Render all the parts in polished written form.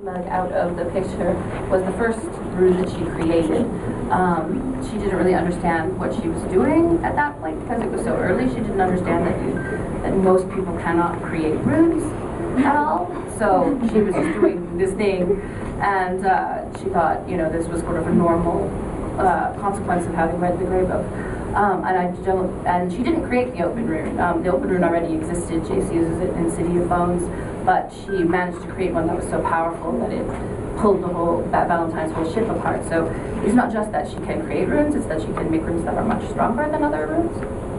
mug out of the picture was the first rune that she created. She didn't really understand what she was doing at that point because it was so early. She didn't understand that most people cannot create runes at all. So she was just doing this thing, and she thought, you know, this was sort of a normal consequence of having read the Grey Book. And she didn't create the open rune. The open rune already existed. Jace uses it in City of Bones, but she managed to create one that was so powerful that it pulled that Valentine's whole ship apart. So it's not just that she can create runes, it's that she can make runes that are much stronger than other runes.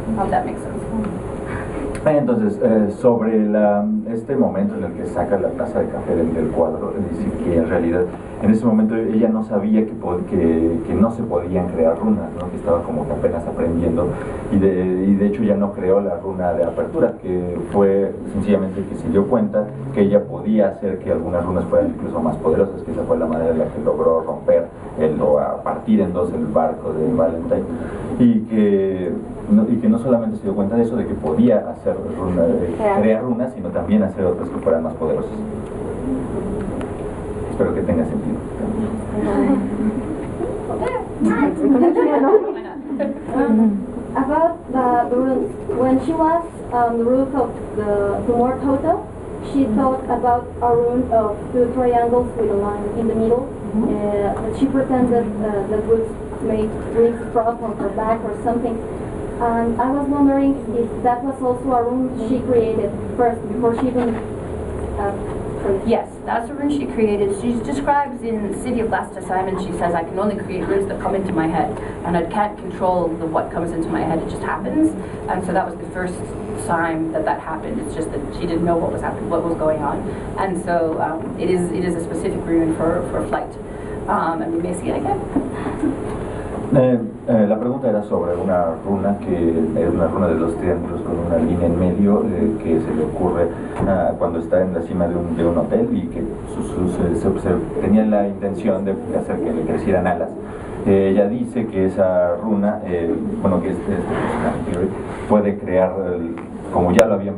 I hope that makes sense. Entonces, sobre este momento en el que saca la taza de café del cuadro, es decir, que en realidad en ese momento ella no sabía que no se podían crear runas, ¿no? Que estaba como que apenas aprendiendo, y de hecho ya no creó la runa de apertura, que fue sencillamente que se dio cuenta que ella podía hacer que algunas runas fueran incluso más poderosas, que esa fue la manera en la que logró romper o partir en dos el barco de Valentine, y que no solamente se dio cuenta de eso, de que podía hacer crear runas, sino también hacer otras que fueran más poderosas. Espero que tenga sentido. About the runes, when she was the root of the tumor total, she thought about a rune of two triangles with a line in the middle. She pretended that would make wings sprout on her back or something. And I was wondering if that was also a rune she created first, before she even Yes, that's a rune she created. She describes in City of Last Assignment, she says, I can only create runes that come into my head, and I can't control what comes into my head, it just happens. And so that was the first time that happened. It's just that she didn't know what was happening, what was going on. And so it is a specific rune for flight. And we may see it again. La pregunta era sobre una runa que es una runa de los triángulos con una línea en medio que se le ocurre cuando está en la cima de un hotel, y que tenía la intención de hacer que le crecieran alas. Ella dice que esa runa, bueno, que este personaje puede crear, como ya lo había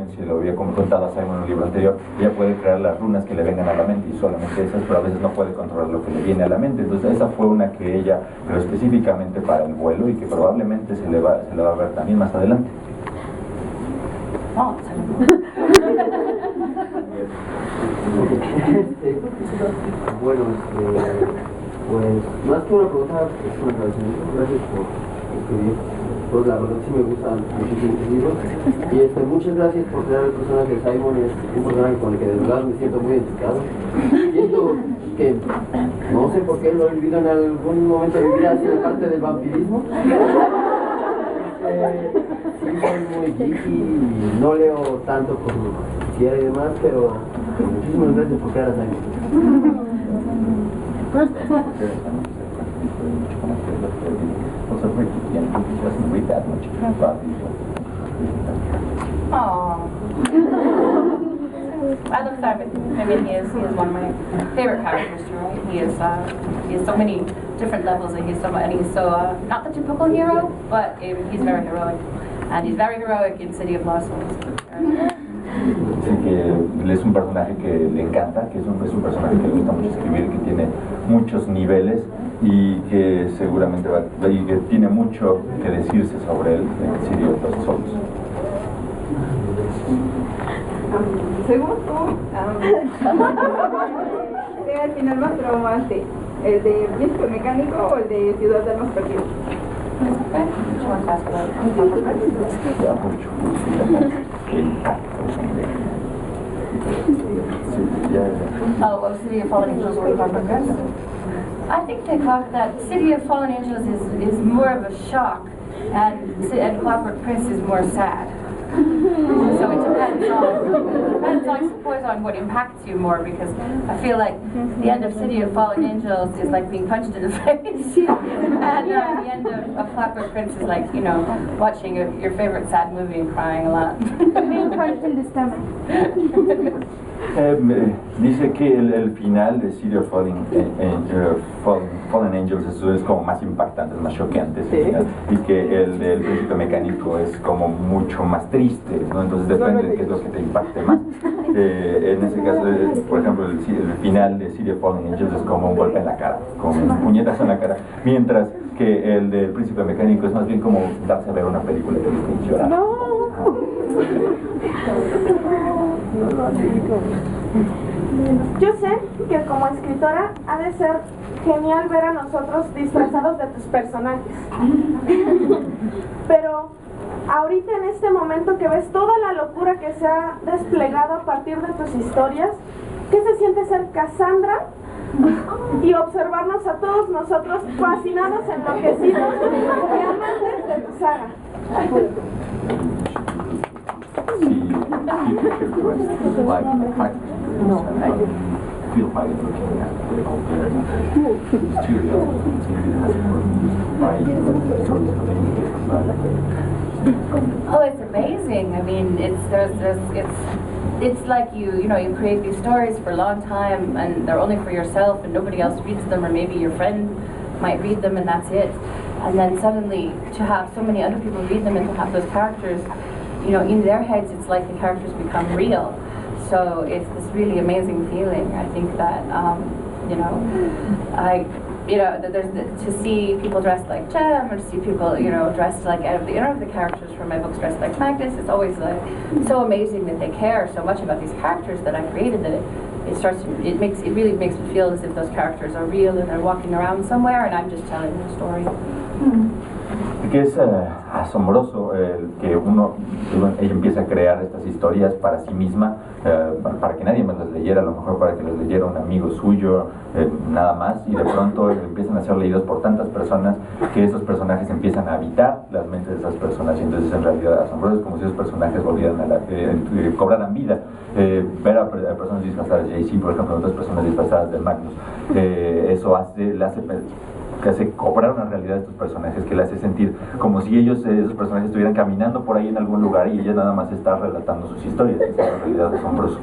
contado a Simon en un libro anterior, ella puede crear las runas que le vengan a la mente, y solamente esas, pero a veces no puede controlar lo que le viene a la mente. Entonces esa fue una que ella, pero específicamente para el vuelo, y que probablemente se la va a ver también más adelante. Bueno, pues más que una pregunta, es un agradecimiento. Gracias por escribir. Pues la verdad sí me gustan muchísimo tus libros. Y muchas gracias por crear el personaje de Simon. Es un personaje con el que de verdad me siento muy identificado. Siento que no sé por qué lo he vivido en algún momento de mi vida, ha sido parte del vampirismo. Sí, soy muy geeky y no leo tanto como quisiera y demás, pero muchísimas gracias por crear a Simon. Also pretty young, he doesn't read that much about these. Aww. I love Simon. I mean, he is one of my favorite characters to write. He has so many different levels, and he's so not the typical hero, but he's very heroic, and he's very heroic in City of Lost Souls. Dice que él es un personaje que le encanta, que es un personaje que le gusta mucho escribir, que tiene muchos niveles, y que seguramente y que tiene mucho que decirse sobre él en City of Lost Souls. Según tú, sea el final más traumante, ¿el de Príncipe Mecánico o el de Ciudad de Almas Perdidas? Oh, City of Fallen Angels or Clockwork Prince? I think that City of Fallen Angels is more of a shock, and Clockwork Prince is more sad. So it depends I suppose, on what impacts you more, because I feel like the end of City of Fallen Angels is like being punched in the face, and the end of Clockwork Prince is like, you know, watching your favorite sad movie and crying a lot. Being punched in the stomach. Dice que el final de City of Fallen Angels es como más impactante, es más choqueante, ese final, y que el del Príncipe Mecánico es como mucho más triste, ¿no? Entonces depende de qué es lo que te impacte más. En ese caso, por ejemplo, el final de City of Fallen Angels es como un golpe en la cara, como un puñetazo en la cara, mientras que el del Príncipe Mecánico es más bien como darse a ver una película triste y llorar. Yo sé que como escritora ha de ser genial ver a nosotros disfrazados de tus personajes. Pero ahorita en este momento que ves toda la locura que se ha desplegado a partir de tus historias, ¿qué se siente ser Cassandra y observarnos a todos nosotros fascinados, enloquecidos y amantes de tu saga? Oh, it's amazing. I mean, it's like you know, you create these stories for a long time, and they're only for yourself, and nobody else reads them, or maybe your friend might read them, and that's it. And then suddenly, to have so many other people read them and to have those characters, you know, in their heads, it's like the characters become real. So it's this really amazing feeling. I think that, you know, to see people dressed like Jem, or to see people, you know, dressed like the characters from my books dressed like Magnus. It's always like so amazing that they care so much about these characters that I created that it really makes me feel as if those characters are real and they're walking around somewhere and I'm just telling them a story. Que es asombroso que ella empieza a crear estas historias para sí misma, para que nadie más las leyera, a lo mejor para que las leyera un amigo suyo, nada más, y de pronto empiezan a ser leídos por tantas personas que esos personajes empiezan a habitar las mentes de esas personas, y entonces en realidad asombroso, es como si esos personajes volvieran cobraran vida. Ver a personas disfrazadas de JC, por ejemplo, otras personas disfrazadas de Magnus, eso le hace cobrar una realidad de estos personajes, que le hace sentir como si esos personajes estuvieran caminando por ahí en algún lugar y ella nada más está relatando sus historias. Es una realidad asombrosa.